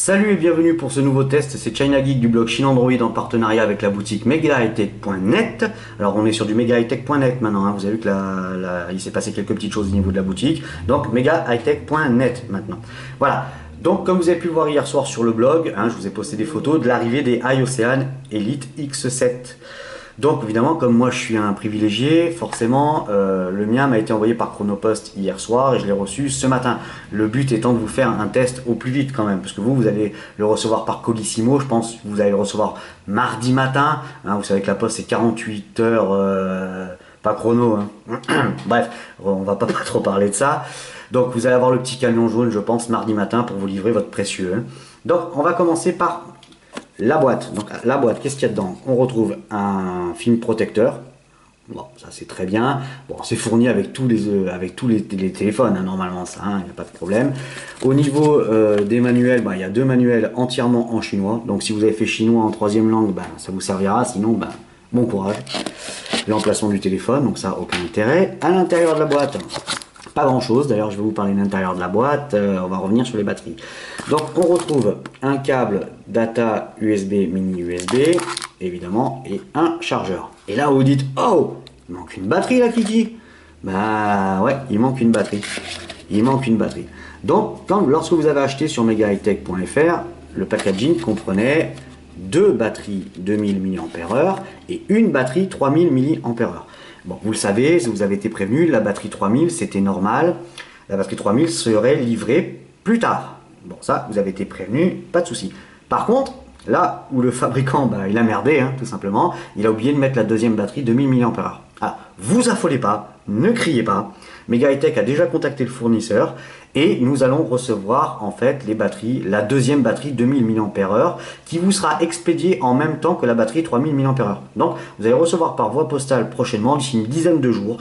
Salut et bienvenue pour ce nouveau test, c'est China Geek du blog Chine Android en partenariat avec la boutique megahightech.net. Alors on est sur du megahightech.net maintenant, hein. Vous avez vu que il s'est passé quelques petites choses au niveau de la boutique. Donc megahightech.net maintenant. Voilà, donc comme vous avez pu le voir hier soir sur le blog, hein, je vous ai posté des photos de l'arrivée des iOcean Elite X7. Donc évidemment, comme moi je suis un privilégié, forcément le mien m'a été envoyé par Chronopost hier soir et je l'ai reçu ce matin. Le but étant de vous faire un test au plus vite quand même, parce que vous allez le recevoir par Colissimo, je pense que vous allez le recevoir mardi matin. Hein, vous savez que la poste c'est 48 heures, pas chrono. Hein. Bref, on va pas trop parler de ça. Donc vous allez avoir le petit camion jaune, je pense, mardi matin pour vous livrer votre précieux. Hein. Donc on va commencer par la boîte. Donc la boîte, qu'est-ce qu'il y a dedans? On retrouve un film protecteur. Bon, ça c'est très bien. Bon, c'est fourni avec tous les téléphones, hein, normalement, ça, il n'y a pas de problème. Au niveau des manuels, il y a deux manuels entièrement en chinois. Donc si vous avez fait chinois en troisième langue, ça vous servira. Sinon, bon courage. L'emplacement du téléphone, donc ça, aucun intérêt. À l'intérieur de la boîte, pas grand chose, d'ailleurs je vais vous parler de l'intérieur de la boîte, on va revenir sur les batteries. Donc on retrouve un câble data USB mini USB, évidemment, et un chargeur. Et là vous dites, oh, il manque une batterie là Kiki. Bah ouais, il manque une batterie. Il manque une batterie. Donc lorsque vous avez acheté sur megahightech.fr, le packaging comprenait deux batteries 2000 mAh et une batterie 3000 mAh. Bon, vous le savez, vous avez été prévenu, la batterie 3000 c'était normal, la batterie 3000 serait livrée plus tard. Bon, ça, vous avez été prévenu, pas de souci. Par contre, là où le fabricant, il a merdé, hein, tout simplement, il a oublié de mettre la deuxième batterie 2000 mAh. Alors, vous affolez pas, ne criez pas, Megahightech a déjà contacté le fournisseur et nous allons recevoir en fait les batteries, la deuxième batterie 2000 mAh qui vous sera expédiée en même temps que la batterie 3000 mAh. Donc vous allez recevoir par voie postale prochainement, d'ici une dizaine de jours,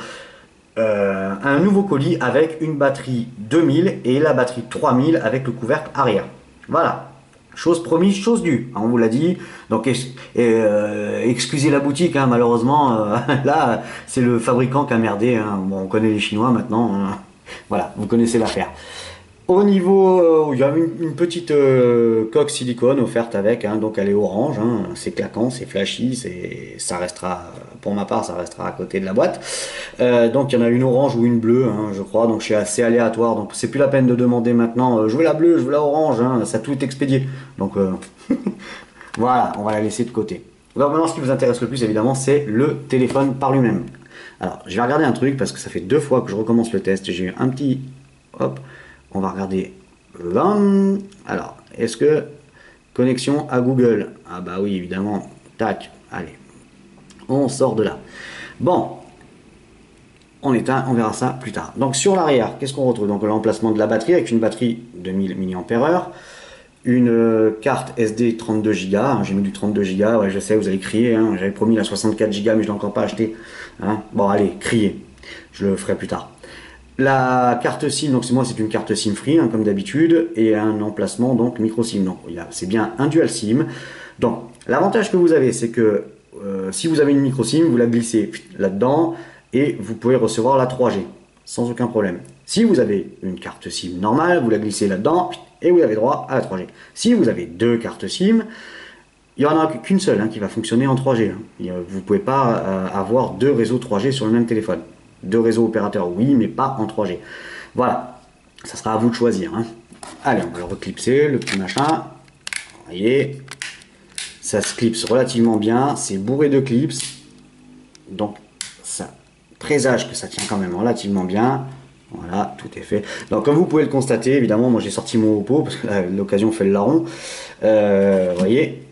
un nouveau colis avec une batterie 2000 et la batterie 3000 avec le couvercle arrière. Voilà. Chose promise, chose due, on vous l'a dit. Donc excusez la boutique, hein, malheureusement, là c'est le fabricant qui a merdé. Hein. Bon, on connaît les Chinois maintenant, hein. Voilà, vous connaissez l'affaire. Au niveau, il y a une petite coque silicone offerte avec, hein, donc elle est orange, hein, c'est claquant, c'est flashy, ça restera, pour ma part, ça restera à côté de la boîte. Donc il y en a une orange ou une bleue, hein, je crois, donc c'est assez aléatoire, donc c'est plus la peine de demander maintenant, je veux la bleue, je veux la orange, hein, ça tout est expédié. Donc voilà, on va la laisser de côté. Alors maintenant, ce qui vous intéresse le plus, évidemment, c'est le téléphone par lui-même. Alors, je vais regarder un truc, parce que ça fait 2 fois que je recommence le test, j'ai eu un petit... Hop, on va regarder. Alors, est-ce que connexion à Google? Ah bah oui, évidemment. Tac, allez. On sort de là. Bon, on éteint, on verra ça plus tard. Donc sur l'arrière, qu'est-ce qu'on retrouve? Donc l'emplacement de la batterie avec une batterie de 1000 mAh, une carte SD 32 Go, hein, j'ai mis du 32 Go, ouais, je sais, vous allez crier, hein, j'avais promis la 64 Go, mais je l'ai encore pas acheté. Hein. Bon, allez, criez, je le ferai plus tard. La carte SIM, donc moi c'est une carte SIM free, hein, comme d'habitude, et un emplacement donc micro SIM. Donc c'est bien un dual SIM. Donc l'avantage que vous avez, c'est que si vous avez une micro SIM, vous la glissez là-dedans et vous pouvez recevoir la 3G sans aucun problème. Si vous avez une carte SIM normale, vous la glissez là-dedans et vous avez droit à la 3G. Si vous avez deux cartes SIM, il n'y en a qu'une seule, hein, qui va fonctionner en 3G. Hein. Vous ne pouvez pas avoir deux réseaux 3G sur le même téléphone. Deux réseaux opérateurs, oui, mais pas en 3G. Voilà, ça sera à vous de choisir. Hein. Allez, on va le reclipser, le petit machin. Vous voyez, ça se clipse relativement bien, c'est bourré de clips. Donc, ça présage que ça tient quand même relativement bien. Voilà, tout est fait. Donc, comme vous pouvez le constater, évidemment, moi j'ai sorti mon Oppo, parce que l'occasion fait le larron. Vous voyez,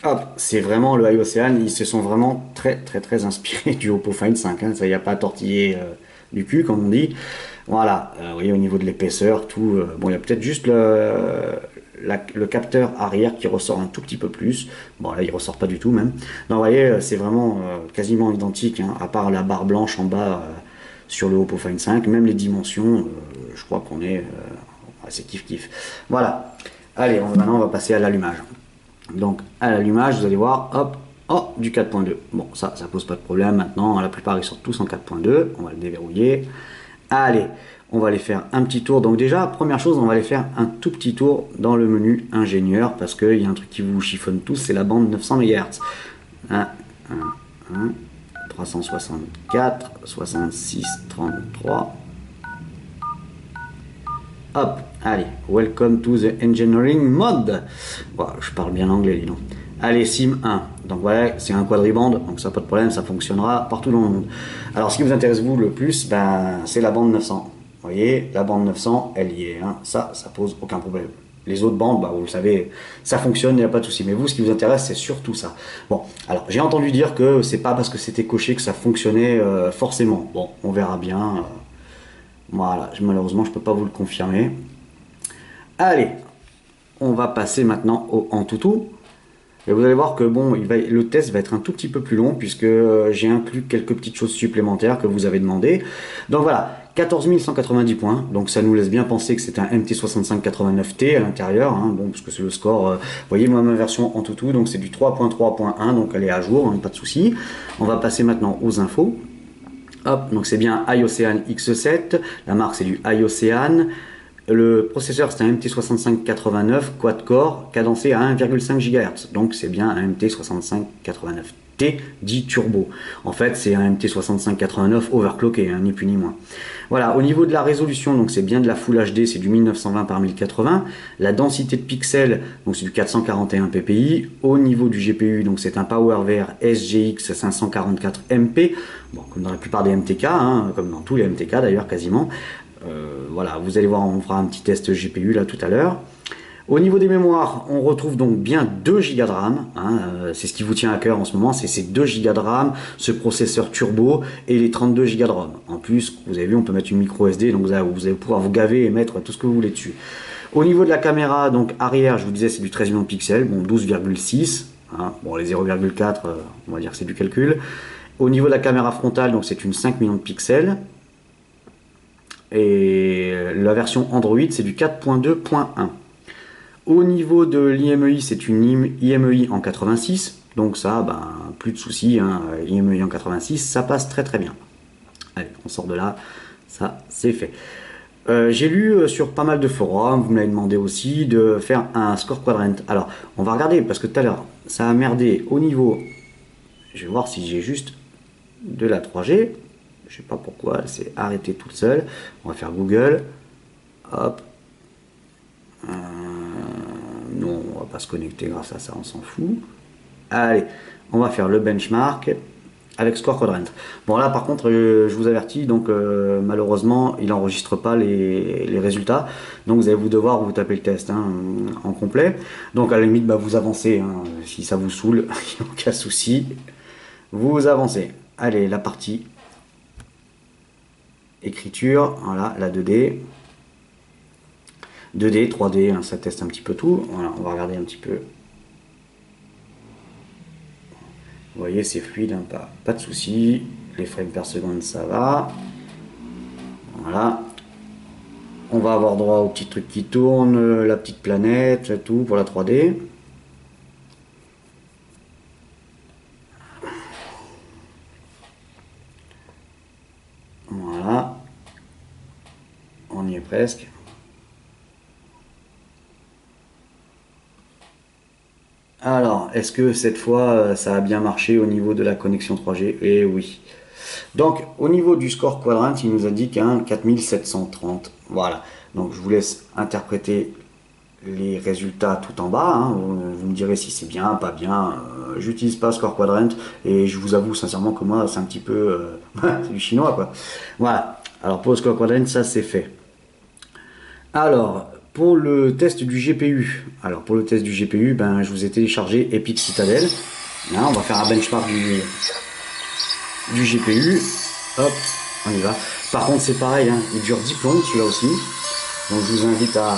hop, c'est vraiment le iOcean, ils se sont vraiment très inspirés du Oppo Find 5, hein, ça y a pas à tortiller du cul comme on dit. Voilà, vous voyez au niveau de l'épaisseur, tout, bon il y a peut-être juste le capteur arrière qui ressort un tout petit peu plus, bon là il ressort pas du tout même. Donc vous voyez c'est vraiment quasiment identique, hein, à part la barre blanche en bas sur le Oppo Find 5, même les dimensions, je crois qu'on est, c'est kiff. Voilà, allez maintenant on va passer à l'allumage. Donc à l'allumage, vous allez voir, hop, oh, du 4.2. Bon, ça pose pas de problème maintenant. La plupart ils sortent tous en 4.2. On va le déverrouiller. Allez, on va aller faire un petit tour. Donc déjà, première chose, on va aller faire un tout petit tour dans le menu ingénieur parce qu'il y a un truc qui vous chiffonne tous, c'est la bande 900 MHz. 1, 1, 1, 364, 66, 33. Hop, allez, welcome to the engineering mode. Wow, je parle bien anglais, dis donc. Allez, SIM 1. Donc voilà, c'est un quadribande, donc ça pas de problème, ça fonctionnera partout dans le monde. Alors ce qui vous intéresse vous le plus, ben, c'est la bande 900. Vous voyez, la bande 900, elle y est. Hein. Ça pose aucun problème. Les autres bandes, bah, vous le savez, ça fonctionne, il n'y a pas de souci. Mais vous, ce qui vous intéresse, c'est surtout ça. Bon, alors j'ai entendu dire que c'est pas parce que c'était coché que ça fonctionnait forcément. Bon, on verra bien. Voilà, malheureusement, je peux pas vous le confirmer. Allez, on va passer maintenant au Antutu. Et vous allez voir que bon, le test va être un tout petit peu plus long puisque j'ai inclus quelques petites choses supplémentaires que vous avez demandé. Donc voilà, 14 190 points. Donc ça nous laisse bien penser que c'est un MT6589T à l'intérieur. Hein, bon, parce que c'est le score. Vous voyez, moi ma version Antutu, donc c'est du 3.3.1, donc elle est à jour, hein, pas de souci. On va passer maintenant aux infos. Hop, donc c'est bien iOcean X7. La marque c'est du iOcean. Le processeur c'est un MT6589 quad-core cadencé à 1,5 GHz. Donc c'est bien un MT6589T dit turbo. En fait c'est un MT6589 overclocké, hein, ni plus ni moins. Voilà, au niveau de la résolution, donc c'est bien de la Full HD, c'est du 1920 par 1080. La densité de pixels, donc c'est du 441 ppi. Au niveau du GPU, donc c'est un PowerVR SGX 544 MP. Bon, comme dans la plupart des MTK, hein, comme dans tous les MTK d'ailleurs quasiment. Voilà, vous allez voir, on fera un petit test GPU là tout à l'heure. Au niveau des mémoires, on retrouve donc bien 2 Go de RAM, hein, c'est ce qui vous tient à cœur en ce moment, c'est ces 2 Go de RAM, ce processeur turbo et les 32 Go de ROM. En plus, vous avez vu, on peut mettre une micro SD, donc vous allez pouvoir vous gaver et mettre tout ce que vous voulez dessus. Au niveau de la caméra, donc arrière, je vous disais, c'est du 13 millions de pixels, bon 12,6, hein, bon les 0,4, on va dire que c'est du calcul. Au niveau de la caméra frontale, donc c'est une 5 millions de pixels. Et la version Android, c'est du 4.2.1. Au niveau de l'IMEI, c'est une IMEI en 86. Donc ça, ben, plus de soucis. Hein. IMEI en 86, ça passe très très bien. Allez, on sort de là. Ça, c'est fait. J'ai lu sur pas mal de forums, vous me l'avez demandé aussi, de faire un score quadrant. Alors, on va regarder, parce que tout à l'heure, ça a merdé au niveau... Je vais voir si j'ai juste de la 3G. Je sais pas pourquoi, elle s'est arrêtée toute seule. On va faire Google. Hop. Non, on va pas se connecter grâce à ça, on s'en fout. Allez, on va faire le benchmark avec Score Quadrant. Bon là par contre, je vous avertis, donc malheureusement, il n'enregistre pas les résultats. Donc vous allez devoir vous taper le test hein, en complet. Donc à la limite, bah, vous avancez. Hein, si ça vous saoule, il n'y a aucun souci. Vous avancez. Allez, la partie écriture, voilà, la 2D. 2D, 3D, hein, ça teste un petit peu tout. Voilà, on va regarder un petit peu. Vous voyez, c'est fluide, hein, pas de souci. Les frames par seconde, ça va. Voilà. On va avoir droit au petit truc qui tourne, la petite planète, tout pour la 3D. Voilà. On y est presque. Alors, est-ce que cette fois, ça a bien marché au niveau de la connexion 3G? Eh oui. Donc, au niveau du score quadrant, il nous indique un 4730. Voilà. Donc, je vous laisse interpréter les résultats tout en bas. Hein. Vous me direz si c'est bien, pas bien. J'utilise pas score quadrant et je vous avoue sincèrement que moi, c'est un petit peu... c'est du chinois, quoi. Voilà. Alors, pour le score quadrant, ça, c'est fait. Alors... Pour le test du GPU, ben, je vous ai téléchargé Epic Citadel. Là, on va faire un benchmark du GPU. Hop, on y va. Par contre, c'est pareil, hein, il dure 10 plombes celui-là aussi. Donc, je vous invite à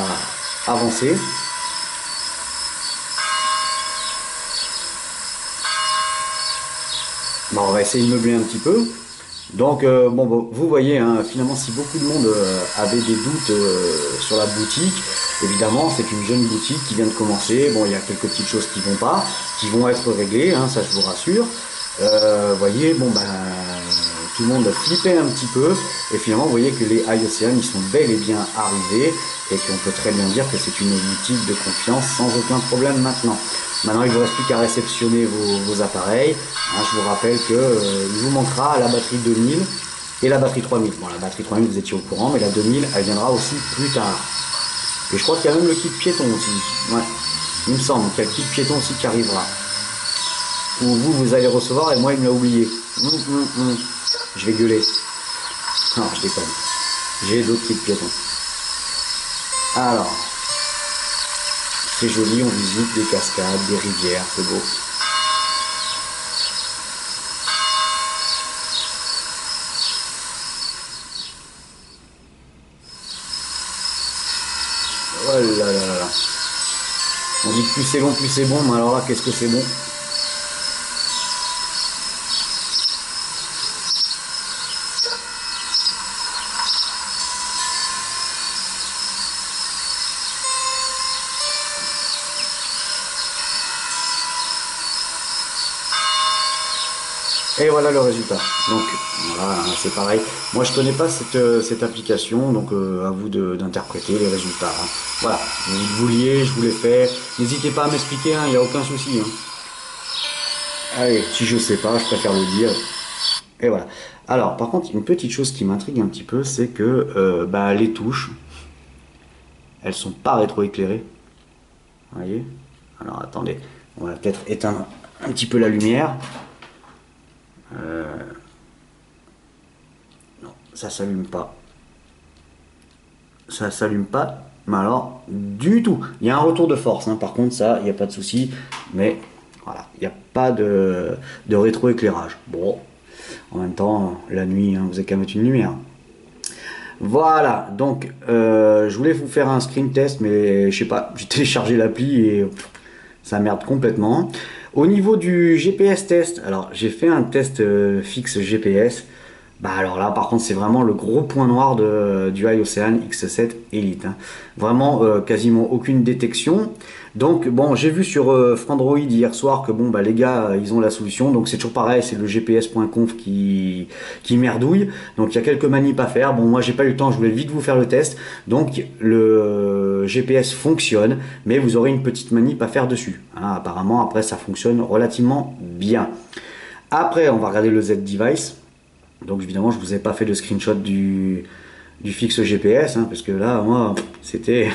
avancer. Bon, on va essayer de meubler un petit peu. Donc, bon, vous voyez, hein, finalement, si beaucoup de monde avait des doutes sur la boutique, évidemment, c'est une jeune boutique qui vient de commencer. Bon, il y a quelques petites choses qui vont pas, qui vont être réglées, hein, ça je vous rassure. Voyez, bon, ben, tout le monde a flippé un petit peu, et finalement vous voyez que les iOcean ils sont bel et bien arrivés, et qu'on peut très bien dire que c'est une boutique de confiance sans aucun problème maintenant. Maintenant il ne vous reste plus qu'à réceptionner vos appareils. Hein, je vous rappelle que il vous manquera la batterie 2000 et la batterie 3000. Bon, la batterie 3000 vous étiez au courant, mais la 2000 elle viendra aussi plus tard. Et je crois qu'il y a même le kit piéton aussi. Ouais, il me semble qu'il y a le kit piéton aussi qui arrivera. Ou vous allez recevoir et moi il me l'a oublié. Je vais gueuler. Non, je déconne. J'ai d'autres kits piétons. Alors, c'est joli, on visite des cascades, des rivières, c'est beau. Oh là là là là. On dit que plus c'est long, plus c'est bon, mais alors là, qu'est-ce que c'est bon? Et voilà le résultat. Donc voilà, c'est pareil. Moi je connais pas cette application, donc à vous d'interpréter les résultats. Hein. Voilà, vous le vouliez, je vous l'ai fait. N'hésitez pas à m'expliquer, il n'y a aucun souci. Hein. Allez, si je sais pas, je préfère le dire. Et voilà. Alors par contre, une petite chose qui m'intrigue un petit peu, c'est que les touches, elles sont pas rétroéclairées. Vous voyez? Alors attendez, on va peut-être éteindre un petit peu la lumière. Non, ça s'allume pas. Ça s'allume pas, mais alors du tout. Il y a un retour de force, hein. Par contre ça, il n'y a pas de souci. Mais voilà, il n'y a pas de rétroéclairage. Bon, en même temps, la nuit, hein, vous avez qu'à mettre une lumière. Voilà, donc je voulais vous faire un screen test, mais je sais pas, j'ai téléchargé l'appli et ça merde complètement. Au niveau du GPS test, alors j'ai fait un test fixe GPS. Bah alors là par contre c'est vraiment le gros point noir du iOcean X7 Elite. Hein. Vraiment quasiment aucune détection. Donc bon j'ai vu sur Frandroid hier soir que bon bah les gars ils ont la solution. Donc c'est toujours pareil, c'est le gps.conf qui merdouille. Donc il y a quelques manips à faire. Bon moi j'ai pas eu le temps, je voulais vite vous faire le test. Donc le GPS fonctionne, mais vous aurez une petite manip à faire dessus. Hein, apparemment après ça fonctionne relativement bien. Après on va regarder le Z-Device. Donc évidemment je vous ai pas fait de screenshot du fixe GPS parce que là moi c'était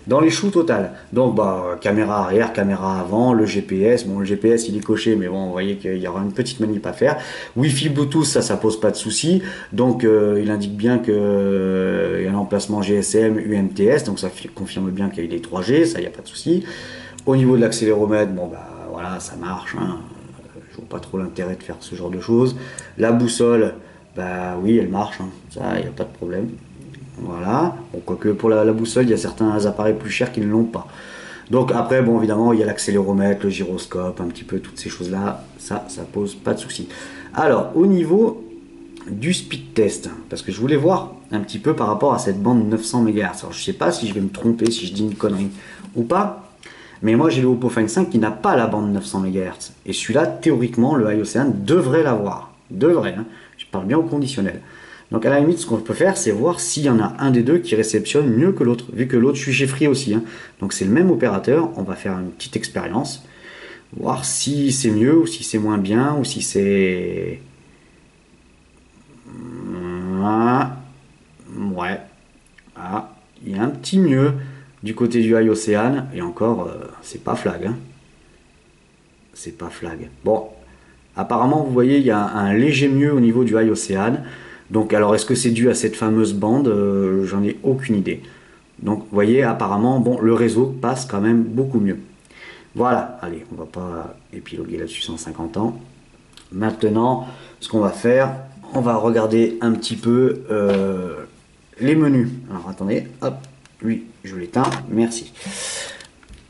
dans les choux total. Donc bah caméra arrière, caméra avant, le GPS, bon le GPS il est coché mais bon vous voyez qu'il y aura une petite manip à faire. Wi-Fi Bluetooth ça pose pas de souci. Donc il indique bien que il y a l'emplacement GSM, UMTS, donc ça confirme bien qu'il y a des 3G, ça il n'y a pas de souci. Au niveau de l'accéléromètre, bon bah voilà ça marche. Je vois pas trop l'intérêt de faire ce genre de choses. La boussole, bah oui, elle marche, ça, il n'y a pas de problème. Voilà. Bon, quoique pour la boussole, il y a certains appareils plus chers qui ne l'ont pas. Donc après, bon, évidemment, il y a l'accéléromètre, le gyroscope, un petit peu toutes ces choses-là. Ça pose pas de souci. Alors, au niveau du speed test, parce que je voulais voir un petit peu par rapport à cette bande 900 MHz. Alors, je sais pas si je vais me tromper, si je dis une connerie ou pas. Mais moi j'ai le Oppo Find 5 qui n'a pas la bande 900 MHz. Et celui-là, théoriquement, le iOcean devrait l'avoir. Devrait, hein. Je parle bien au conditionnel. Donc à la limite, ce qu'on peut faire, c'est voir s'il y en a un des deux qui réceptionne mieux que l'autre. Vu que l'autre, je suis chez Free aussi. Hein. Donc c'est le même opérateur. On va faire une petite expérience. Voir si c'est mieux ou si c'est moins bien ou si c'est... Ouais. Ah, il y a un petit mieux du côté du iOcean, et encore, c'est pas flag. Hein. C'est pas flag. Bon, apparemment, vous voyez, il y a un léger mieux au niveau du iOcean. Donc, alors, est-ce que c'est dû à cette fameuse bande? J'en ai aucune idée. Donc, vous voyez, apparemment, bon, le réseau passe quand même beaucoup mieux. Voilà, allez, on va pas épiloguer là-dessus 150 ans. Maintenant, ce qu'on va faire, on va regarder un petit peu les menus. Alors, attendez, hop. Oui, je l'éteins, merci.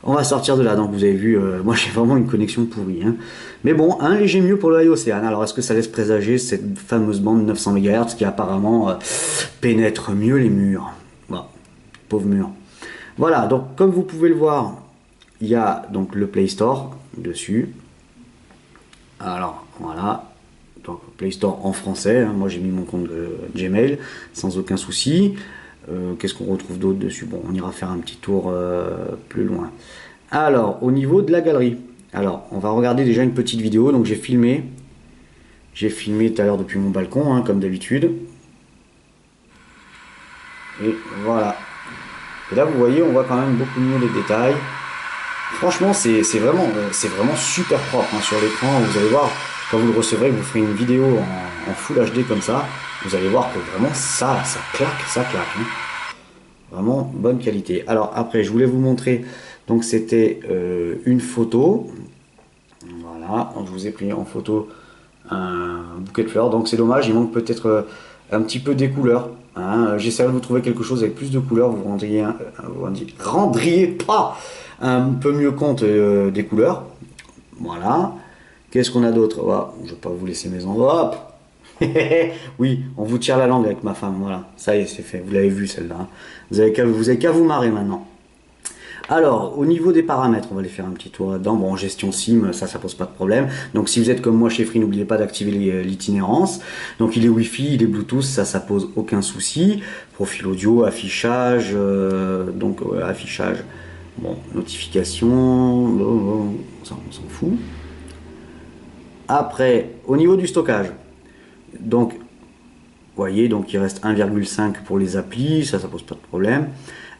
On va sortir de là, donc vous avez vu, moi j'ai vraiment une connexion pourrie. Hein. Mais bon, un léger mieux pour le iOcean. Alors est-ce que ça laisse présager cette fameuse bande 900 MHz qui apparemment pénètre mieux les murs? Bon, pauvre mur. Voilà, donc comme vous pouvez le voir, il y a donc le Play Store dessus. Alors voilà, donc Play Store en français, hein. Moi j'ai mis mon compte Gmail sans aucun souci. Qu'est-ce qu'on retrouve d'autre dessus? Bon, on ira faire un petit tour plus loin. Alors, au niveau de la galerie, alors on va regarder déjà une petite vidéo. Donc j'ai filmé tout à l'heure depuis mon balcon, hein, comme d'habitude. Et voilà. Et là, vous voyez, on voit quand même beaucoup mieux les détails. Franchement, c'est vraiment super propre, hein, sur l'écran. Vous allez voir, quand vous le recevrez, vous ferez une vidéo en Full HD comme ça. Vous allez voir que vraiment, ça claque. Hein. Vraiment bonne qualité. Alors après, je voulais vous montrer. Donc c'était une photo. Voilà, je vous ai pris en photo un bouquet de fleurs. Donc c'est dommage, il manque peut-être un petit peu des couleurs. Hein. J'essaierai de vous trouver quelque chose avec plus de couleurs. Vous rendriez pas un peu mieux compte des couleurs. Voilà. Qu'est-ce qu'on a d'autre? Oh, je ne vais pas vous laisser mes enveloppes. Oui, on vous tire la langue avec ma femme. Voilà, ça y est, c'est fait. Vous l'avez vu celle-là. Hein. Vous avez qu'à vous marrer maintenant. Alors, au niveau des paramètres, on va aller faire un petit tour là-dedans. Bon, en gestion SIM, ça pose pas de problème. Donc, si vous êtes comme moi chez Free, n'oubliez pas d'activer l'itinérance. Donc, il est Wi-Fi, il est Bluetooth, ça pose aucun souci. Profil audio, affichage, affichage. Bon, notification, on s'en fout. Après, au niveau du stockage, donc, vous voyez, donc il reste 1,5 pour les applis, ça pose pas de problème.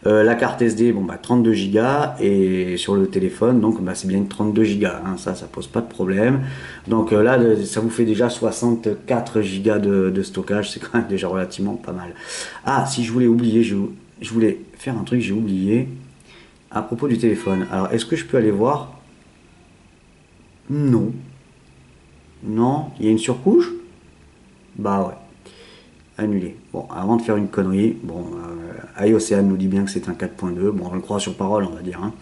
La carte SD, bon, 32 Go, et sur le téléphone, donc c'est bien 32 Go, hein, ça pose pas de problème. Donc là, ça vous fait déjà 64 Go de stockage, c'est quand même déjà relativement pas mal. Ah, si je voulais oublier, je voulais faire un truc, j'ai oublié, à propos du téléphone. Alors, est-ce que je peux aller voir? Non. Non, il y a une surcouche? Bah ouais. Annulé. Bon, avant de faire une connerie, bon, iOcean nous dit bien que c'est un 4.2. Bon, on le croit sur parole, on va dire. Hein.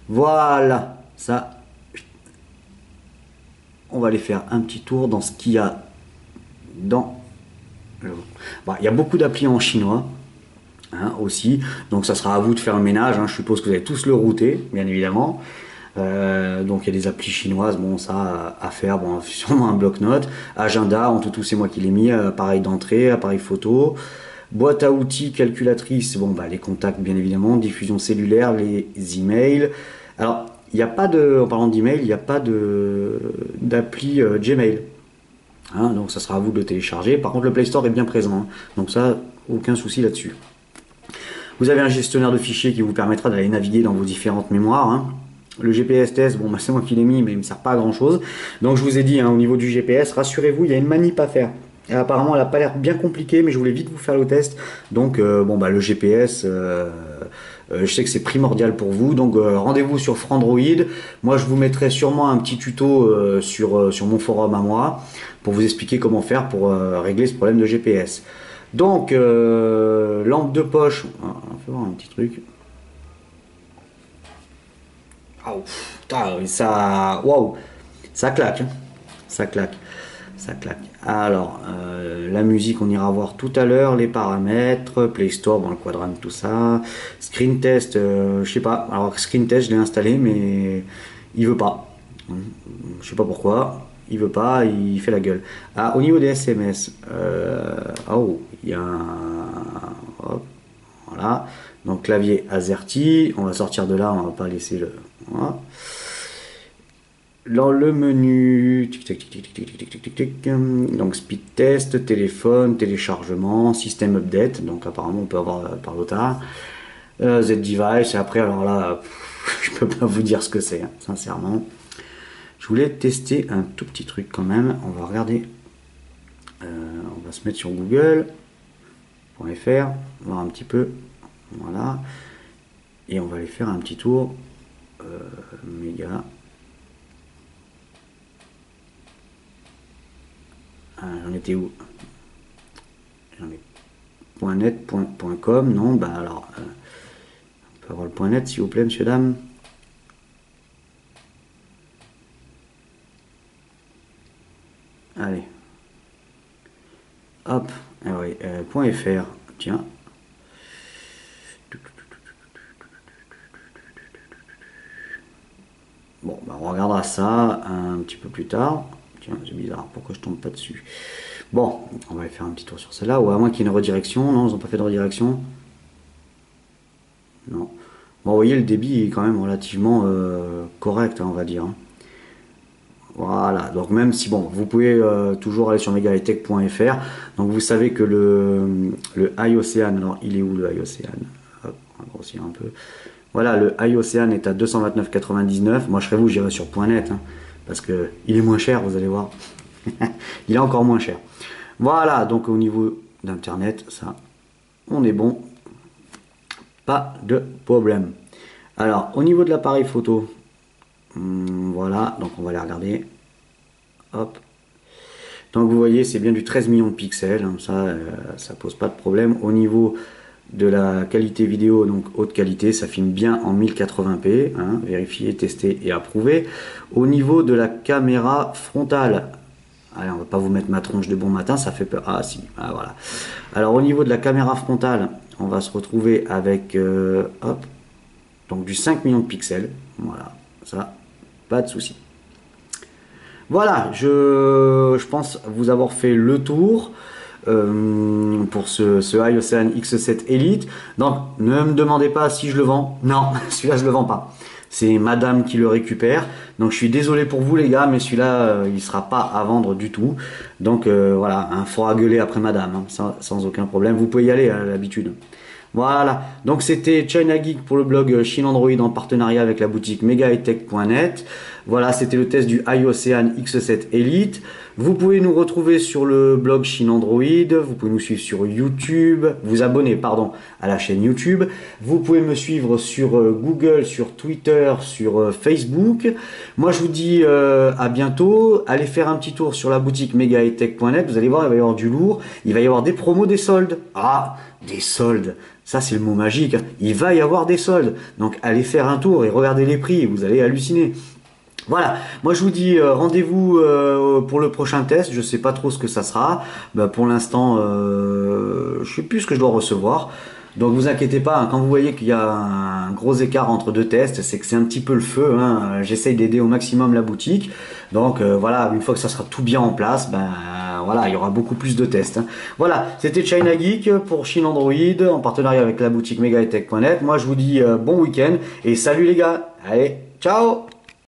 Voilà, ça. On va aller faire un petit tour dans ce qu'il y a dans. Il y a beaucoup d'applis en chinois. Hein, aussi, donc ça sera à vous de faire le ménage. Hein. Je suppose que vous allez tous le router, bien évidemment. Donc il y a des applis chinoises, bon ça à faire, bon sûrement un bloc-notes, agenda, en tout c'est moi qui l'ai mis, appareil d'entrée, appareil photo, boîte à outils, calculatrice, bon les contacts bien évidemment, diffusion cellulaire, les emails. Alors il n'y a pas de, en parlant d'email, il n'y a pas d'appli Gmail. Hein, donc ça sera à vous de le télécharger. Par contre le Play Store est bien présent, hein. Donc ça, aucun souci là-dessus. Vous avez un gestionnaire de fichiers qui vous permettra d'aller naviguer dans vos différentes mémoires. Hein. Le GPS test, bon c'est moi qui l'ai mis, mais il ne me sert pas à grand chose. Donc je vous ai dit, hein, au niveau du GPS, rassurez-vous, il y a une manip à faire. Et apparemment elle n'a pas l'air bien compliquée, mais je voulais vite vous faire le test. Donc le GPS, je sais que c'est primordial pour vous. Donc rendez-vous sur Frandroid. Moi je vous mettrai sûrement un petit tuto sur mon forum à moi, pour vous expliquer comment faire pour régler ce problème de GPS. Donc, lampe de poche, on va voir un petit truc. Oh, putain, ça, waouh, ça claque, hein. Ça claque, ça claque. Alors, la musique, on ira voir tout à l'heure, les paramètres, Play Store, bon, le quadrant, tout ça. Screen test, je sais pas. Alors, screen test, je l'ai installé, mais il veut pas. Je sais pas pourquoi. Il veut pas, il fait la gueule. Ah, au niveau des SMS, il y a un... Hop, voilà. Donc clavier AZERTY, on va sortir de là, on va pas laisser le... Voilà. Dans le menu, donc speed test, téléphone, téléchargement, système update, donc apparemment on peut avoir par l'OTA, Z-Device, et après alors là, je peux pas vous dire ce que c'est, hein, sincèrement. Je voulais tester un tout petit truc quand même. On va regarder. On va se mettre sur Google.fr, voir un petit peu. Voilà. Et on va aller faire un petit tour. Méga. J'en étais où? J'en ai .net, .com. Non, alors. On peut avoir le .net s'il vous plaît, monsieur, dame. Allez. Hop. Ah oui, .fr. Tiens. Bon, on regardera ça un petit peu plus tard. Tiens, c'est bizarre, pourquoi je tombe pas dessus? Bon, on va aller faire un petit tour sur celle-là, ou à moins qu'il y ait une redirection. Non, ils n'ont pas fait de redirection. Non. Bon, vous voyez, le débit est quand même relativement correct, hein, on va dire. Hein. Voilà, donc même si, bon, vous pouvez toujours aller sur megahightech.fr. Donc vous savez que le iOcean, alors il est où le iOcean? Hop, on va grossir un peu. Voilà, le iOcean est à 229,99. Moi, je serais vous, j'irai sur .net, hein, parce que il est moins cher, vous allez voir. Il est encore moins cher. Voilà, donc au niveau d'internet, ça, on est bon, pas de problème. Alors, au niveau de l'appareil photo, voilà, donc on va les regarder. Hop. Donc vous voyez, c'est bien du 13 millions de pixels, hein, ça pose pas de problème. Au niveau de la qualité vidéo, donc haute qualité, ça filme bien en 1080p, hein, vérifié, testé et approuvé. Au niveau de la caméra frontale, allez, on va pas vous mettre ma tronche de bon matin, ça fait peur. Ah si, ah, voilà. Alors au niveau de la caméra frontale, on va se retrouver avec hop, donc du 5 millions de pixels. Voilà, ça, pas de souci. Voilà, je pense vous avoir fait le tour pour ce iOcean X7 Elite. Donc ne me demandez pas si je le vends. Non, celui-là je le vends pas. C'est madame qui le récupère. Donc je suis désolé pour vous les gars, mais celui-là il sera pas à vendre du tout. Donc voilà, il faudra gueuler après madame, hein, sans aucun problème. Vous pouvez y aller à l'habitude. Voilà, donc c'était China Geek pour le blog Chine Android en partenariat avec la boutique megahightech.net. Voilà, c'était le test du iOcean X7 Elite. Vous pouvez nous retrouver sur le blog Chine Android, vous pouvez nous suivre sur YouTube, vous abonner, pardon, à la chaîne YouTube. Vous pouvez me suivre sur Google, sur Twitter, sur Facebook. Moi, je vous dis à bientôt. Allez faire un petit tour sur la boutique megahightech.net. Vous allez voir, il va y avoir du lourd. Il va y avoir des promos, des soldes. Ah, des soldes. Ça, c'est le mot magique. Il va y avoir des soldes. Donc, allez faire un tour et regardez les prix. Vous allez halluciner. Voilà, moi je vous dis rendez-vous pour le prochain test, je sais pas trop ce que ça sera, pour l'instant je sais plus ce que je dois recevoir, donc vous inquiétez pas, hein, quand vous voyez qu'il y a un gros écart entre deux tests, c'est que c'est un petit peu le feu, hein. J'essaye d'aider au maximum la boutique, donc voilà, une fois que ça sera tout bien en place, voilà, il y aura beaucoup plus de tests. Hein. Voilà, c'était China Geek pour Chine Android en partenariat avec la boutique megahightech.net. Moi je vous dis bon week-end et salut les gars, allez, ciao.